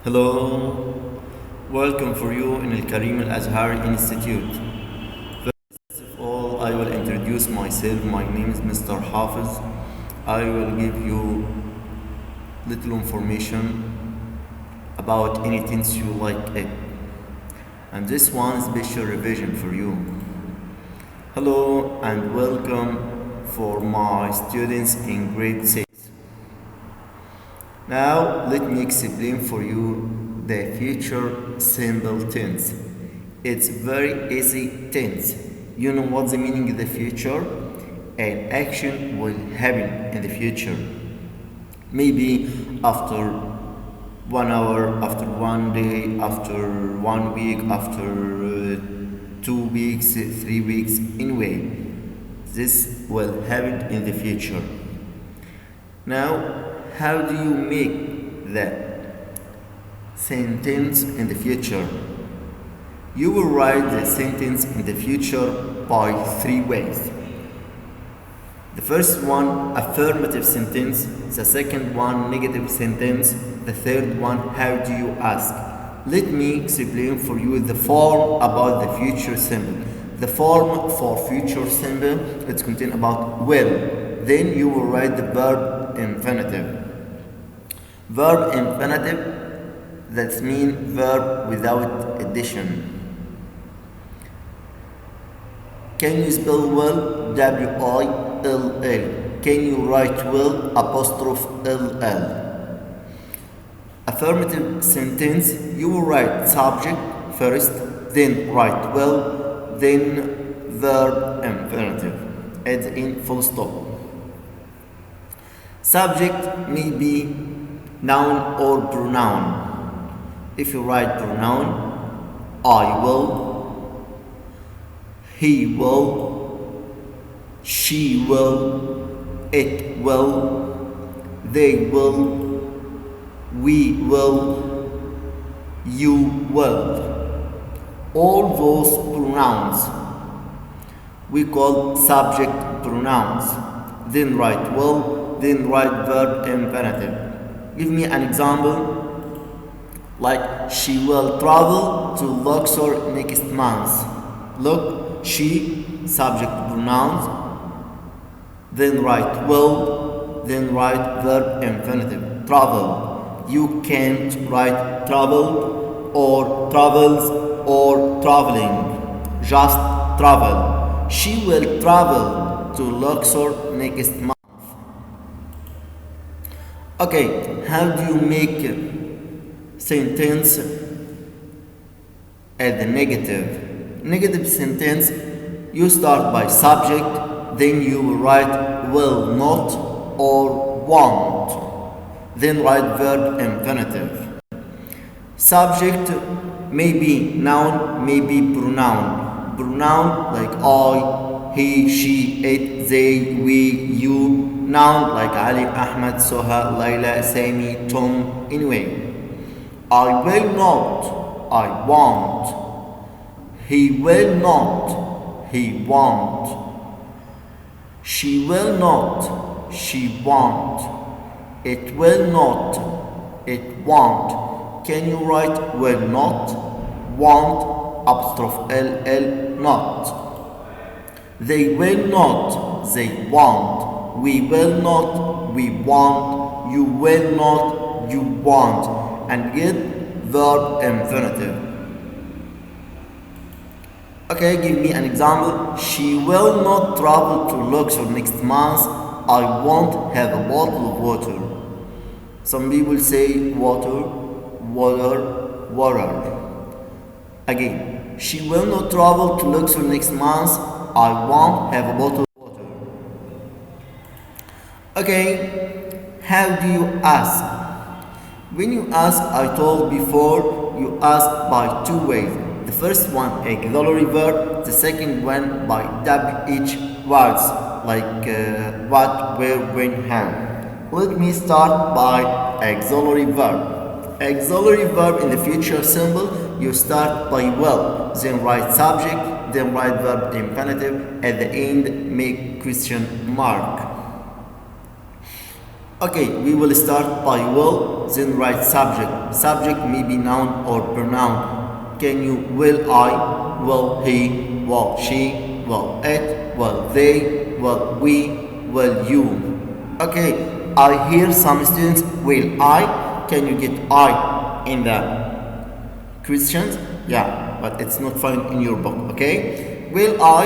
Hello, welcome for you in Al-Karim Al-Azhar Institute. First of all, I will introduce myself. My name is Mr. Hafiz. I will give you little information about anything you like it. And this one is special revision for you. Hello and welcome for my students in grade 6. Now let me explain for you the future simple tense. It's very easy tense. You know what the meaning of the future? An action will happen in the future. Maybe after 1 hour, after 1 day, after 1 week, after 2 weeks, 3 weeks, anyway. This will happen in the future. Now, how do you make the sentence in the future? You will write the sentence in the future by 3 ways. The first one, affirmative sentence. The second one, negative sentence. The third one, how do you ask? Let me explain for you the form about the future simple. The form for future simple, it's contain about will. Then you will write the verb infinitive. Verb infinitive, that means verb without addition. Can you spell will? W-I-L-L. Can you write will? Apostrophe L-L. Affirmative sentence, you will write subject first, then write will, then verb infinitive. Add in full stop. Subject may be noun or pronoun. If you write pronoun, I will, he will, she will, it will, they will, we will, you will. All those pronouns we call subject pronouns. Then write will, then write verb infinitive. Give me an example, like she will travel to Luxor next month. Look, she, subject pronouns, then write will, then write verb infinitive, travel. You can't write traveled or travels or traveling, just travel. She will travel to Luxor next month. Okay, how do you make sentence at the negative? Negative sentence, you start by subject, then you will write will not or won't, then write verb infinitive. Subject may be noun, may be pronoun. Pronoun like I, he, she, it, they, we, you. Noun like Ali, Ahmed, Soha, Layla, Sami, Tom. Anyway, I will not, I won't. He will not, he won't. She will not, she won't. It will not, it won't. Can you write will not, won't, apostrophe L, not. They will not, they won't. We will not, we won't. You will not, you won't. And get verb infinitive. Okay, give me an example. She will not travel to Luxor next month. I won't have a bottle of water. Some people say water, water, water. Again, she will not travel to Luxor next month. I won't have a bottle. Okay, how do you ask? When you ask, I told before, you ask by 2 ways. The first one, auxiliary verb. The second one by WH words, like what, where, when, how. Let me start by auxiliary verb. Auxiliary verb in the future simple, you start by will, then write subject, then write verb infinitive. At the end, make question mark. Okay, we will start by will, then write subject. Subject may be noun or pronoun. Can you? Will I? Will he? Will she? Will it? Will they? Will we? Will you? Okay, I hear some students will I. Can you get I in the questions? Yeah, but it's not found in your book. Okay, will I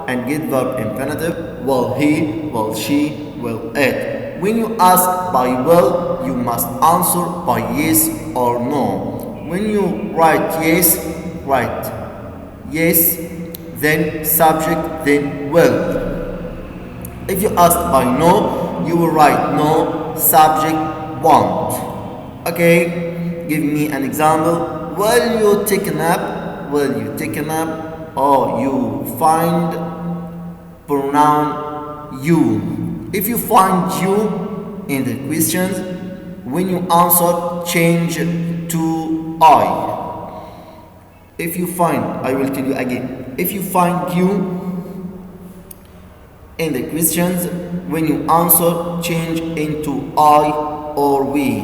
and get verb infinitive. Will he? Will she? Will it? When you ask by will, you must answer by yes or no. When you write yes, write yes, then subject, then will. If you ask by no, you will write no, subject, won't. Okay, give me an example. Will you take a nap? Will you take a nap? Or you find pronoun you. If you find you in the questions, when you answer, change to I. If you find, I will tell you again, if you find you in the questions, when you answer, change into I or we.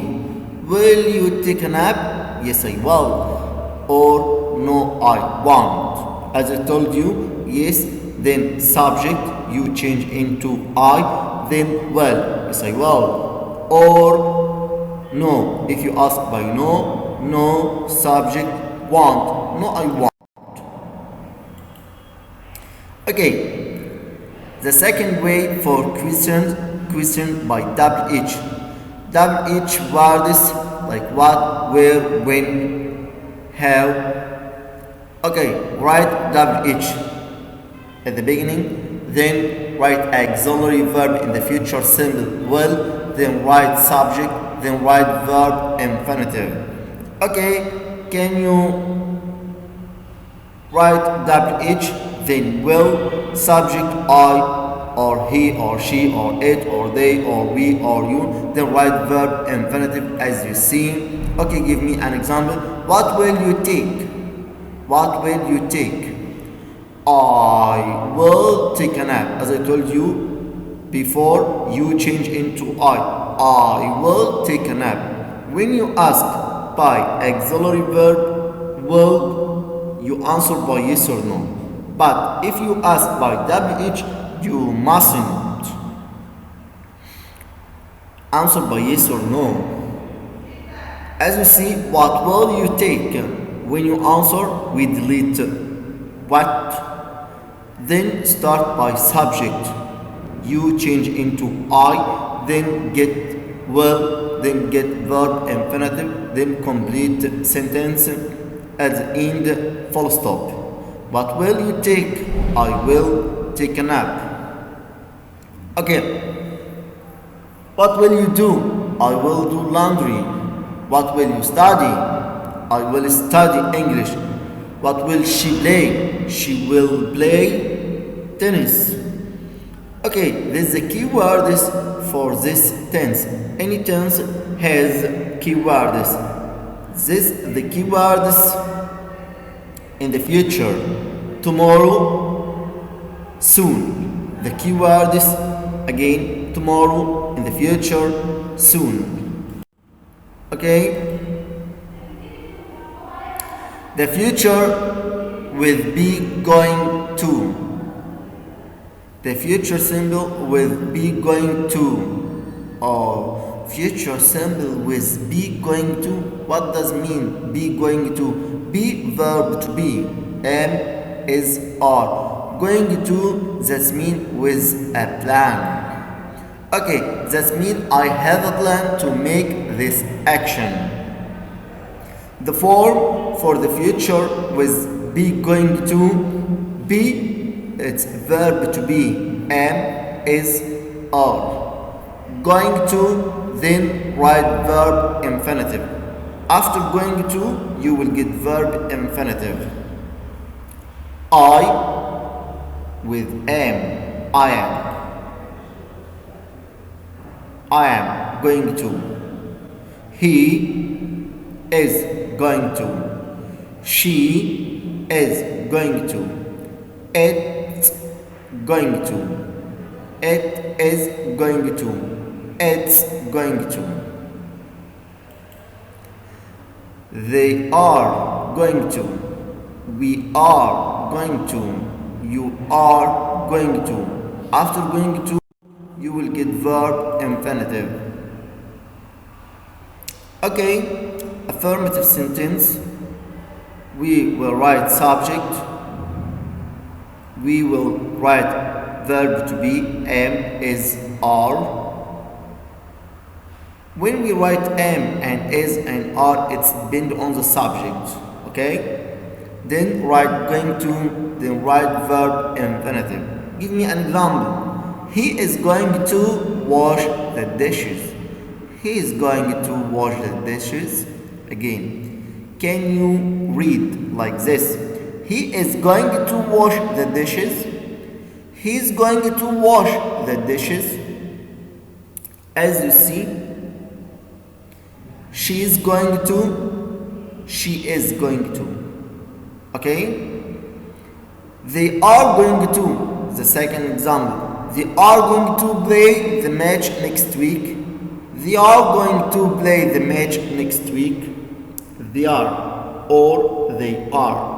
Will you take a nap? Yes, I will. Or no, I won't. As I told you, yes, then subject, you change into I, then will. Yes, I will. Or no. If you ask by no, no, subject, won't. No, I won't. Okay. The second way for questions, question by WH. WH words like what, where, when, how. Okay, write WH at the beginning, then write auxiliary verb in the future simple will, then write subject, then write verb infinitive. Okay, can you write WH, then will, subject I, or he, or she, or it, or they, or we, or you, then write verb infinitive as you see. Okay, give me an example. What will you take? What will you take? I will take a nap. As I told you before, you change into I. I will take a nap. When you ask by auxiliary verb will, you answer by yes or no. But if you ask by WH, you mustn't answer by yes or no. As you see, what will you take? When you answer, we delete what. Then start by subject. You change into I, then get will, then get verb infinitive, then complete sentence at the end, full stop. What will you take? I will take a nap. Okay. What will you do? I will do laundry. What will you study? I will study English. What will she play? She will play tennis. Okay, this is the keywords for this tense. Any tense has keywords. This the keywords in the future. Tomorrow, soon. The keywords again tomorrow, in the future, soon. Okay? The future will be going to. The future symbol will be going to. Or future symbol with be going to. What does mean be going to? Be verb to be. Am is are. Going to, that mean with a plan. Okay, that means I have a plan to make this action. The form for the future with be going to. Be, it's verb to be. Am is are. Going to, then write verb infinitive. After going to, you will get verb infinitive. I with am. I am going to. He is going to. She is going to. It's going to. It is going to. It's going to. They are going to. We are going to. You are going to. After going to, you will get verb infinitive. Okay, affirmative sentence. We will write subject. We will write verb to be, am, is, are. When we write am and is and are, it's depend on the subject. Okay? Then write going to, then write verb infinitive. Give me an example. He is going to wash the dishes. He is going to wash the dishes. Again, can you read like this? He is going to wash the dishes. He is going to wash the dishes. As you see, she is going to, she is going to. Okay? They are going to, the second example. They are going to play the match next week. They are going to play the match next week. They are or they are.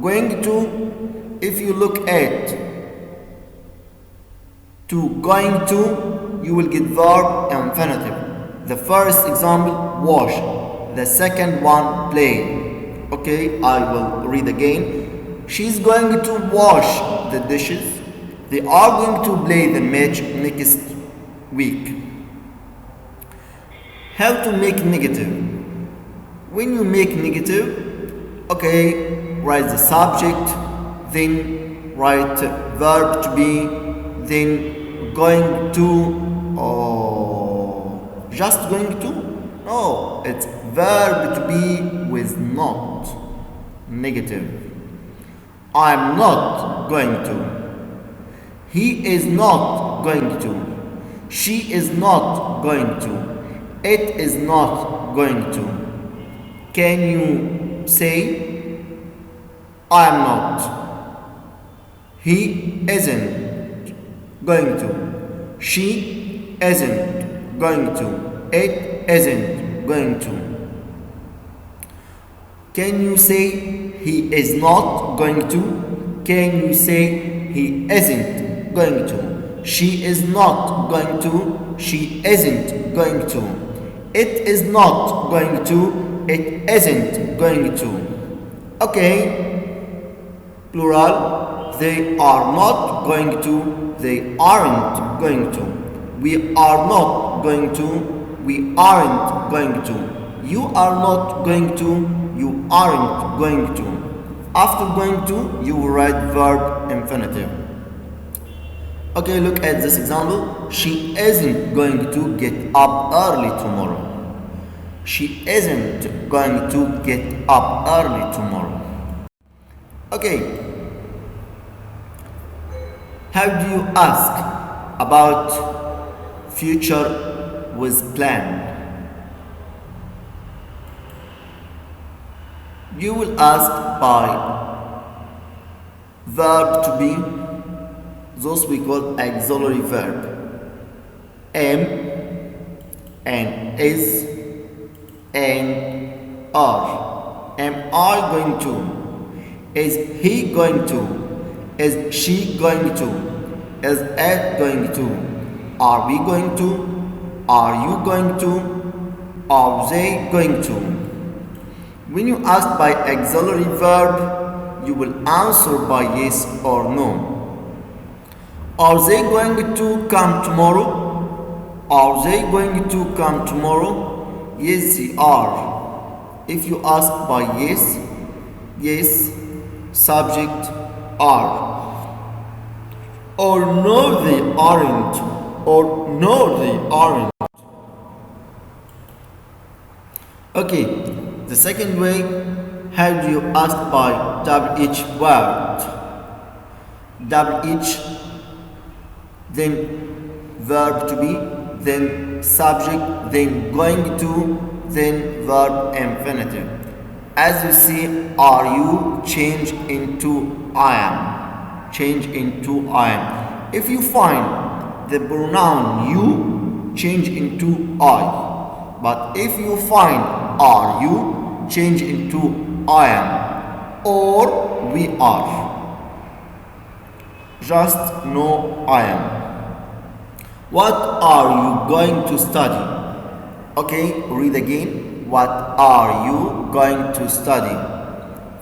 Going to, if you look at to going to, you will get verb infinitive. The first example, wash. The second one, play. Okay, I will read again. She's going to wash the dishes. They are going to play the match next week. How to make negative? When you make negative, okay, write the subject, then write verb to be, then going to, or just going to? No, it's verb to be with not. Negative. I'm not going to. He is not going to. She is not going to. It is not going to. Can you say, I am not? He isn't going to. She isn't going to. It isn't going to. Can you say, he is not going to? Can you say, he isn't going to? She is not going to. She isn't going to. It is not going to. It isn't going to. Okay. Plural. They are not going to. They aren't going to. We are not going to. We aren't going to. You are not going to. You aren't going to. After going to, you will write verb infinitive. Okay, look at this example. She isn't going to get up early tomorrow. She isn't going to get up early tomorrow. Okay. How do you ask about future with plan? You will ask by verb to be, those we call auxiliary verb. Am and is and are. Am I going to? Is he going to? Is she going to? Is it going to? Are we going to? Are you going to? Are they going to? When you ask by auxiliary verb, you will answer by yes or no. Are they going to come tomorrow? Are they going to come tomorrow? Yes, they are. If you ask by yes, yes, subject are. Or no, they aren't. Or no, they aren't. Okay, the second way, how do you ask by WH word? WH, then verb to be, then subject, then going to, then verb infinitive. As you see, are you change into I am. Change into I am. If you find the pronoun you change into I. But if you find are you, change into I am or we are. Just know I am. What are you going to study? Okay, read again. What are you going to study?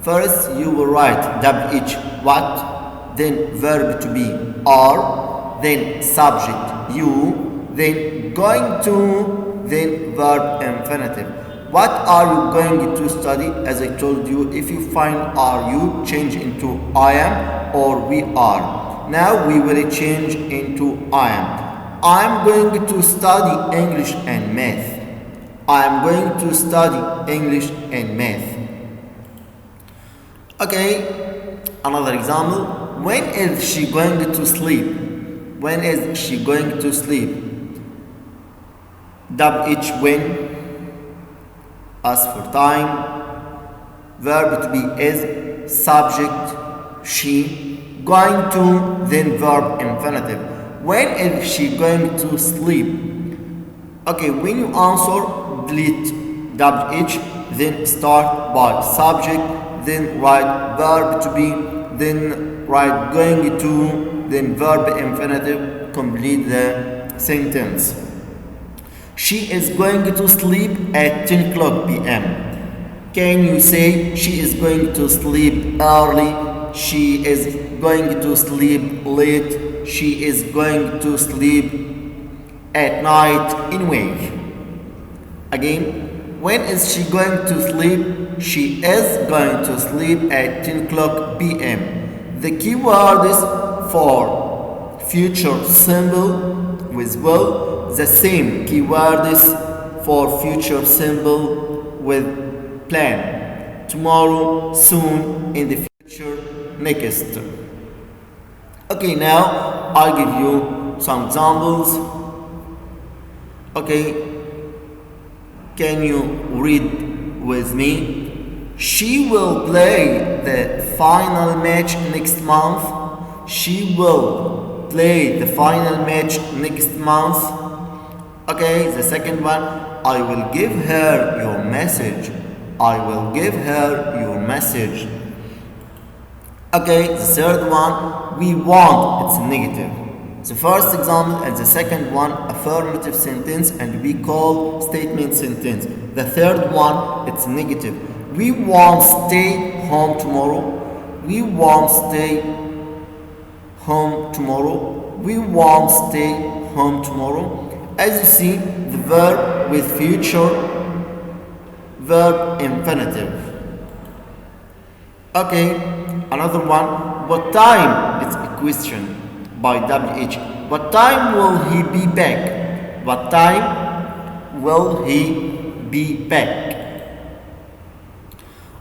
First, you will write WH, what, then verb to be, are, then subject, you, then going to, then verb infinitive. What are you going to study? As I told you, if you find are you, change into I am or we are. Now we will change into I am. I am going to study English and math. I am going to study English and math. Okay, another example. When is she going to sleep? When is she going to sleep? WH when. Ask for time. Verb to be is, subject she. Going to, then verb infinitive. When is she going to sleep? Okay, when you answer, delete WH, then start by subject, then write verb to be, then write going to, then verb infinitive, complete the sentence. She is going to sleep at 10 o'clock p.m. Can you say she is going to sleep early? She is going to sleep late. She is going to sleep at night anyway. Again, when is she going to sleep? She is going to sleep at 10 o'clock p.m. The keyword is for future simple with will. The same keyword is for future simple with plan. Tomorrow, soon, in the future, next. Okay, now I'll give you some examples. Okay, can you read with me? She will play the final match next month. She will play the final match next month. Okay, the second one, I will give her your message. I will give her your message. Okay, the third one, we want, it's negative. The first example and the second one, affirmative sentence, and we call statement sentence. The third one, it's negative. We won't stay home tomorrow. We won't stay home tomorrow. We won't stay home tomorrow. As you see, the verb with future, verb infinitive. Okay, another one. What time? It's a question by WH. What time will he be back? What time will he be back?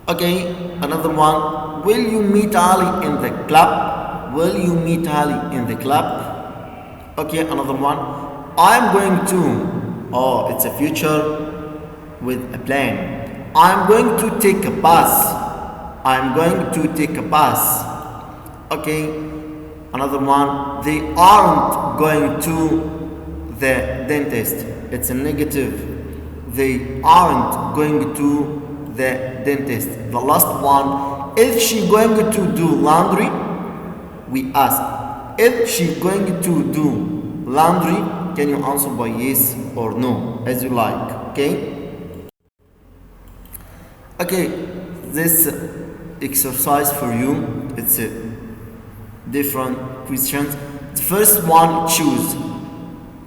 Okay, another one. Will you meet Ali in the club? Will you meet Ali in the club? Okay, another one. I'm going to. Oh, it's a future with a plan. I'm going to take a bus. I'm going to take a bus. Okay, another one. They aren't going to the dentist. It's a negative. They aren't going to the dentist. The last one. Is she going to do laundry? We ask. Is she going to do laundry? Can you answer by yes or no, as you like? Okay. Okay, this exercise for you, it's a different questions. The first one, choose.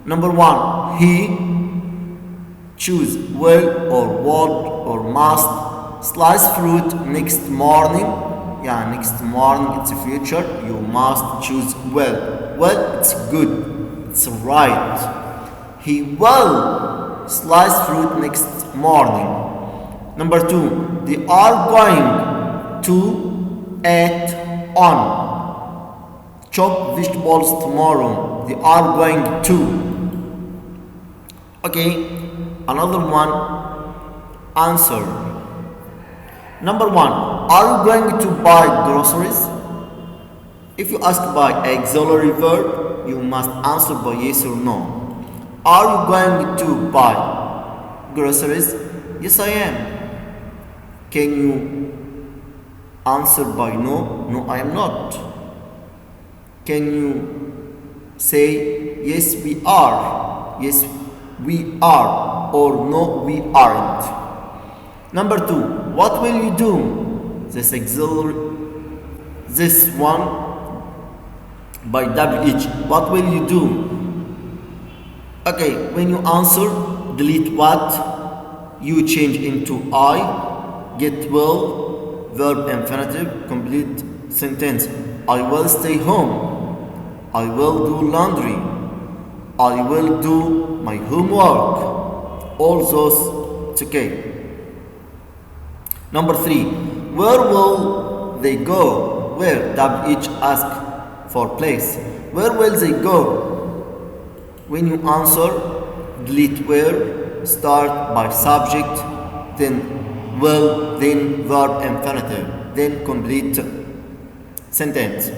Number one, he. Choose will or would or must. Slice fruit next morning. Yeah, next morning, it's a future. You must choose will. Well, it's good. It's right. He will slice fruit next morning. Number two, they are going to eat on. Chop vegetables tomorrow. They are going to. Okay, another one, answer. Number one, are you going to buy groceries? If you ask by auxiliary verb, you must answer by yes or no. Are you going to buy groceries? Yes, I am. Can you answer by no? No, I am not. Can you say yes, we are? Yes, we are. Or no, we aren't. Number 2. What will you do? This one by WH. What will you do? Okay, when you answer, delete what, you change into I, get will, verb infinitive, complete sentence. I will stay home. I will do laundry. I will do my homework. All those, it's okay. Number 3. Where will they go? Where? WH ask for place. Where will they go? When you answer, delete where, start by subject, then will, then verb infinitive, then complete sentence.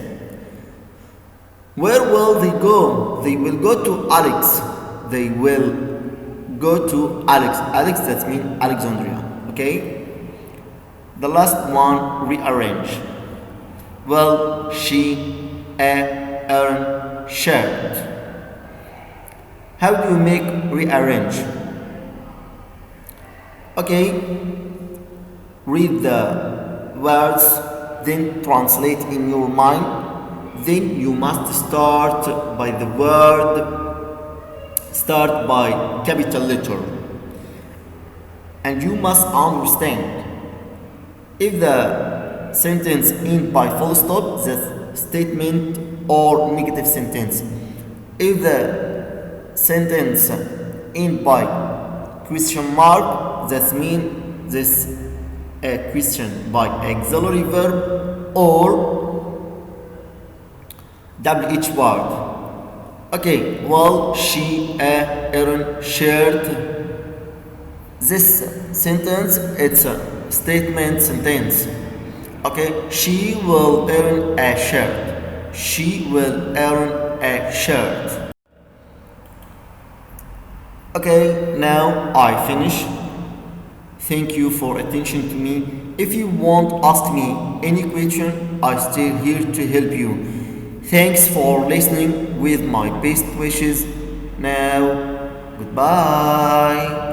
Where will they go? They will go to Alex. They will go to Alex. Alex, that means Alexandria. Okay? The last one, rearrange. Well, she, a, Aaron, shared. How do you make rearrange? Okay, read the words, then translate in your mind. Then you must start by the word, start by capital letter. And you must understand. If the sentence ends by full stop, that's statement or negative sentence. If the sentence ends by question mark, that means this a question by auxiliary verb or WH word. Okay, well, she, Aaron shared. This sentence, it's a statement sentence. Okay, she will earn a shirt. She will earn a shirt. Okay, now I finish. Thank you for attention to me. If you want ask me any question, I still here to help you. Thanks for listening with my best wishes. Now, goodbye.